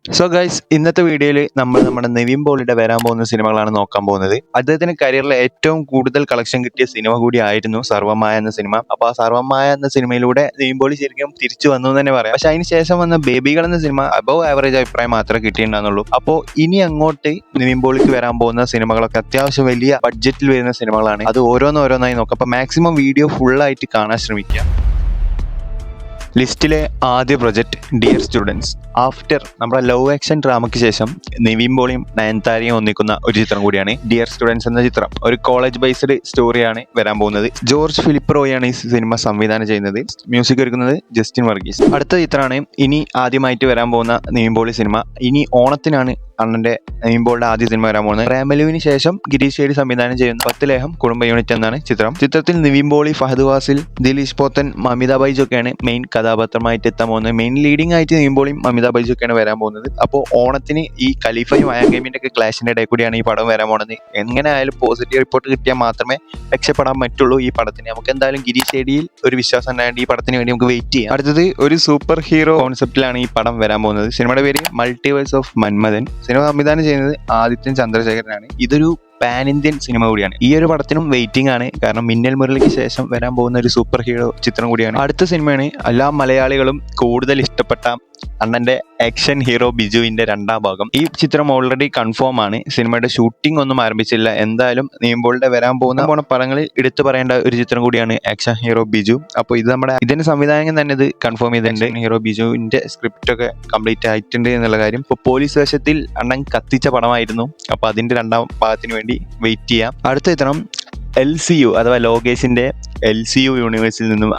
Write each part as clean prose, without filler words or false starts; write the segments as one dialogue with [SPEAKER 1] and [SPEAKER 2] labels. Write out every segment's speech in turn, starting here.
[SPEAKER 1] So guys, ഇന്നത്തെ വീഡിയോയിൽ നമ്മൾ നമ്മുടെ നിവിൻ പോളിയുടെ വരാൻ പോകുന്ന സിനിമകളാണ് നോക്കാൻ പോകുന്നത്. അദ്ദേഹത്തിന് കരിയറിലെ ഏറ്റവും കൂടുതൽ കളക്ഷൻ കിട്ടിയ സിനിമ കൂടി ആയിരുന്നു സർവമായ എന്ന സിനിമ. അപ്പോൾ ആ സർവമായ എന്ന സിനിമയിലൂടെ നിവിൻ പോളി ശരിക്കും തിരിച്ചു വന്നു എന്ന് തന്നെ പറയാം. പക്ഷെ അതിന് ശേഷം വന്ന ബേബികൾ എന്ന സിനിമ അബവ് ആവറേജ് അഭിപ്രായം മാത്രമേ കിട്ടിയിട്ടുണ്ടാകുന്നുള്ളൂ. അപ്പോൾ ഇനി അങ്ങോട്ട് നിവിൻ പോളിക്ക് വരാൻ പോകുന്ന സിനിമകളൊക്കെ അത്യാവശ്യം വലിയ ബഡ്ജറ്റിൽ വരുന്ന സിനിമകളാണ്. അത് ഓരോന്നോരോന്നായി നോക്കാം. അപ്പോൾ മാക്സിമം വീഡിയോ ഫുള്ളായിട്ട് കാണാൻ ശ്രമിക്കുക. ലിസ്റ്റിലെ ആദ്യ പ്രൊജക്ട് ഡിയർ സ്റ്റുഡൻസ്. ആഫ്റ്റർ നമ്മുടെ ലവ് ആക്ഷൻ ഡ്രാമയ്ക്ക് ശേഷം നിവിൻ പോളിയും നയൻതാരയും ഒന്നിക്കുന്ന ഒരു ചിത്രം കൂടിയാണ് ഡിയർ സ്റ്റുഡൻസ് എന്ന ചിത്രം. ഒരു കോളേജ് ബേസ്ഡ് സ്റ്റോറിയാണ് വരാൻ പോകുന്നത്. ജോർജ് ഫിലിപ്പ് റോയാണ് ഈ സിനിമ സംവിധാനം ചെയ്യുന്നത്. മ്യൂസിക് ഒരുക്കുന്നത് ജസ്റ്റിൻ വർഗീസ്. അടുത്ത ചിത്രമാണ് ഇനി ആദ്യമായിട്ട് വരാൻ പോകുന്ന നിവിൻ പോളി സിനിമ. ഇനി ഓണത്തിനാണ് അണ്ണന്റെ നിവിൻ പോളിയുടെ ആദ്യ സിനിമ വരാൻ പോകുന്നത്. പ്രേമലുവിന് ശേഷം ഗിരീഷ് ഷേഡി സംവിധാനം ചെയ്യുന്ന 10 ലേഹം കുടുംബ യൂണിറ്റ് എന്നാണ് ചിത്രം. ചിത്രത്തിൽ നിവിൻ പോളി, ഫഹദ് ഫാസിൽ, ദിലീഷ് പോത്തൻ, മമിത ബൈജു ഒക്കെയാണ് മെയിൻ കഥാപാത്രമായിട്ട് എത്താൻ പോകുന്നത്. മെയിൻ ലീഡിംഗ് ആയിട്ട് നിവിൻ പോളിയും മമിത ബൈജു ഒക്കെയാണ് വരാൻ പോകുന്നത്. അപ്പോൾ ഓണത്തിന് ഈ ഖലീഫയും അയാഗേമിന്റെ ഒക്കെ ക്ലാഷിന്റെ ഇടയിൽ കൂടിയാണ് ഈ പടം വരാൻ പോകുന്നത്. എങ്ങനെ ആയാലും പോസിറ്റീവ് റിപ്പോർട്ട് കിട്ടിയാൽ മാത്രമേ രക്ഷപ്പെടാൻ പറ്റുള്ളൂ ഈ പടത്തിന്. നമുക്ക് എന്തായാലും ഗിരീഷ് ഷേഡിയിൽ ഒരു വിശ്വാസം ഉണ്ടായത് ഈ പടത്തിന് വേണ്ടി നമുക്ക് വെയിറ്റ് ചെയ്യാം. അടുത്തത് ഒരു സൂപ്പർ ഹീറോ കോൺസെപ്റ്റിലാണ് ഈ പടം വരാൻ പോകുന്നത്. സിനിമയുടെ പേര് മൾട്ടിവേഴ്സ് ഓഫ് മന്മഥൻ. സിനിമ സംവിധാനം ചെയ്യുന്നത് ആദിത്യൻ ചന്ദ്രശേഖരനാണ്. ഇതൊരു പാൻ ഇന്ത്യൻ സിനിമ കൂടിയാണ്. ഈ ഒരു പടത്തിനും വെയിറ്റിംഗ് ആണ്. കാരണം മിന്നൽ മുരളിക്ക് ശേഷം വരാൻ പോകുന്ന ഒരു സൂപ്പർ ഹീറോ ചിത്രം കൂടിയാണ്. അടുത്ത സിനിമയാണ് എല്ലാ മലയാളികളും കൂടുതൽ ഇഷ്ടപ്പെട്ട അണ്ണന്റെ ആക്ഷൻ ഹീറോ ബിജുവിന്റെ 2ാം ഭാഗം. ഈ ചിത്രം ഓൾറെഡി കൺഫേം ആണ്. സിനിമയുടെ ഷൂട്ടിംഗ് ഒന്നും ആരംഭിച്ചില്ല. എന്തായാലും നിവിൻ പോളിയുടെ വരാൻ പോകുന്ന പടങ്ങളിൽ എടുത്തു പറയേണ്ട ഒരു ചിത്രം കൂടിയാണ് ആക്ഷൻ ഹീറോ ബിജു. അപ്പോൾ ഇത് നമ്മുടെ ഇതിന്റെ സംവിധായകൻ തന്നെ ഇത് കൺഫേം ചെയ്തിട്ടുണ്ട്. ഹീറോ ബിജുവിന്റെ സ്ക്രിപ്റ്റ് ഒക്കെ കംപ്ലീറ്റ് ആയിട്ടുണ്ട് എന്നുള്ള കാര്യം. ഇപ്പോൾ പോലീസ് വേഷത്തിൽ അണ്ണൻ കത്തിച്ച പടമായിരുന്നു. അപ്പോൾ അതിന്റെ 2ാം ഭാഗത്തിന് വേണ്ടി വെയിറ്റ് ചെയ്യാം. അടുത്ത ചിത്രം LCU അഥവാ ലോകേഷിന്റെ LCU യൂണിവേഴ്സിൽ നിന്നും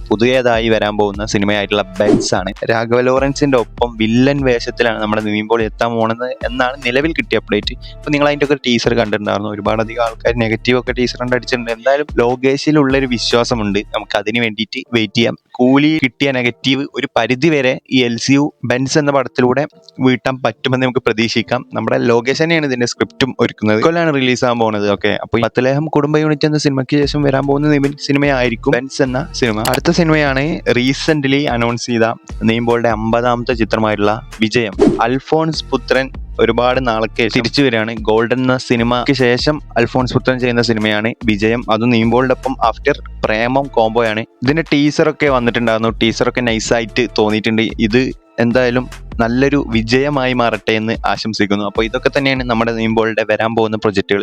[SPEAKER 1] പുതിയതായി വരാൻ പോകുന്ന സിനിമയായിട്ടുള്ള ബെൻസ് ആണ്. രാഘവ ലോറൻസിന്റെ ഒപ്പം വില്ലൻ വേഷത്തിലാണ് നമ്മുടെ നിവിൻ പോളി എത്താൻ പോകുന്നത് എന്നാണ് നിലവിൽ കിട്ടിയ അപ്ഡേറ്റ്. അപ്പൊ നിങ്ങൾ അതിന്റെ ഒക്കെ ടീസർ കണ്ടിട്ടുണ്ടായിരുന്നു. ഒരുപാടധികം ആൾക്കാർ നെഗറ്റീവ് ഒക്കെ ടീസർ കണ്ട് അടിച്ചിട്ടുണ്ട്. എന്തായാലും ലോകേഷിലുള്ളൊരു വിശ്വാസമുണ്ട്. നമുക്ക് അതിന് വേണ്ടിയിട്ട് വെയിറ്റ് ചെയ്യാം. കൂലി കിട്ടിയ നെഗറ്റീവ് ഒരു പരിധി വരെ ഈ LCU ബെൻസ് എന്ന പടത്തിലൂടെ വീട്ടാൻ പറ്റുമെന്ന് നമുക്ക് പ്രതീക്ഷിക്കാം. നമ്മുടെ ലോകേഷ് തന്നെയാണ് ഇതിന്റെ സ്ക്രിപ്റ്റും ഒരുക്കുന്നത്. കൊല്ലാണ് റിലീസ് ആകാൻ പോകുന്നത്. ഓക്കെ, അപ്പോൾ 10 ലേഹം കുടുംബ യൂണിറ്റ് എന്ന സിനിമയ്ക്ക് ശേഷം വരാൻ പോകുന്ന സിനിമയായിരിക്കും ബെൻസ് എന്ന സിനിമ. അടുത്ത സിനിമയാണ് റീസെന്റ്ലി അനൗൺസ് ചെയ്ത നിവിൻ പോളിയുടെ 50ാമത്തെ ചിത്രമായിട്ടുള്ള വിജയം. അൽഫോൺസ് പുത്രൻ ഒരുപാട് നാളൊക്കെ തിരിച്ചു വരികയാണ്. ഗോൾഡൻ എന്ന സിനിമയ്ക്ക് ശേഷം അൽഫോൺസ് പുത്രൻ ചെയ്യുന്ന സിനിമയാണ് വിജയം. അതും നിവിൻ പോളിയുടെ ഒപ്പം ആഫ്റ്റർ പ്രേമം കോംബോയാണ്. ഇതിന്റെ ടീസറൊക്കെ വന്നിട്ടുണ്ടായിരുന്നു. ടീസറൊക്കെ നൈസായിട്ട് തോന്നിയിട്ടുണ്ട്. ഇത് എന്തായാലും നല്ലൊരു വിജയമായി മാറട്ടെ എന്ന് ആശംസിക്കുന്നു. അപ്പോൾ ഇതൊക്കെ തന്നെയാണ് നമ്മുടെ നിവിൻ പോളിയുടെ വരാൻ പോകുന്ന പ്രൊജക്റ്റുകൾ.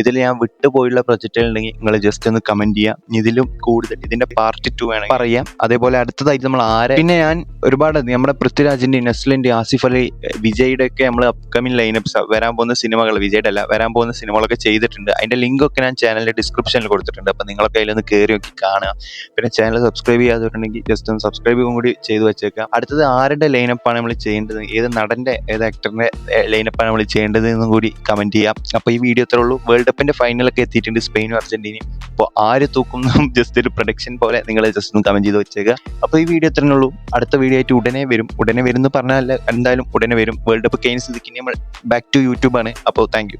[SPEAKER 1] ഇതിൽ ഞാൻ വിട്ടുപോയുള്ള പ്രൊജക്റ്റുകൾ ഉണ്ടെങ്കിൽ നിങ്ങൾ ജസ്റ്റ് ഒന്ന് കമന്റ് ചെയ്യാം. ഇതിലും കൂടുതൽ ഇതിന്റെ പാർട്ട് 2 വേണമെങ്കിൽ പറയാം. അതേപോലെ അടുത്തതായിട്ട് നമ്മൾ പിന്നെ ഞാൻ ഒരുപാട് നമ്മുടെ പൃഥ്വിരാജിന്റെ, നസ്ലിന്റെ, ആസിഫ് അലി, വിജയുടെ ഒക്കെ നമ്മൾ അപ്കമിങ് ലൈനപ്സ് വരാൻ പോകുന്ന സിനിമകൾ, വിജയുടെ അല്ല വരാൻ പോകുന്ന സിനിമകളൊക്കെ ചെയ്തിട്ടുണ്ട്. അതിന്റെ ലിങ്ക് ഒക്കെ ഞാൻ ചാനലിന്റെ ഡിസ്ക്രിപ്ഷനിൽ കൊടുത്തിട്ടുണ്ട്. അപ്പോൾ നിങ്ങളൊക്കെ അതിലൊന്ന് കയറി നോക്കി കാണുക. പിന്നെ ചാനൽ സബ്സ്ക്രൈബ് ചെയ്യാതിട്ടുണ്ടെങ്കിൽ ജസ്റ്റ് ഒന്ന് സബ്സ്ക്രൈബ് കൂടി ചെയ്തു വെച്ചേക്കാം. അടുത്തത് ആരുടെ ലൈനപ്പാണ് നമ്മൾ ചെയ്യേണ്ടത്, ഏത് നടന്റെ ഏത് ആക്ടറിന്റെ ലൈനപ്പാണ് നമ്മൾ ചെയ്യേണ്ടത് എന്നും കൂടി കമന്റ് ചെയ്യാം. അപ്പോൾ ഈ വീഡിയോ ഇത്രേ ഉള്ളൂ. വേൾഡ് കപ്പിന്റെ ഫൈനലൊക്കെ എത്തിയിട്ടുണ്ട്, സ്പെയിനും അർജന്റീനയും. അപ്പോൾ ആര് തൂക്കും ജസ്റ്റ് ഒരു പ്രൊഡിക്ഷൻ പോലെ നിങ്ങൾ ജസ്റ്റ് ഒന്ന് കമന്റ് ചെയ്ത് വെച്ചേക്കുക. അപ്പോൾ ഈ വീഡിയോ ഇത്രേ ഉള്ളൂ. അടുത്ത വീഡിയോ ആയിട്ട് ഉടനെ വരും എന്ന് പറഞ്ഞാൽ എന്തായാലും ഉടനെ വരും. വേൾഡ് കപ്പ് കഴിഞ്ഞ സ്ഥിതിക്ക് നമ്മൾ ബാക്ക് ടു യൂട്യൂബ് ആണ്. അപ്പോൾ താങ്ക് യു.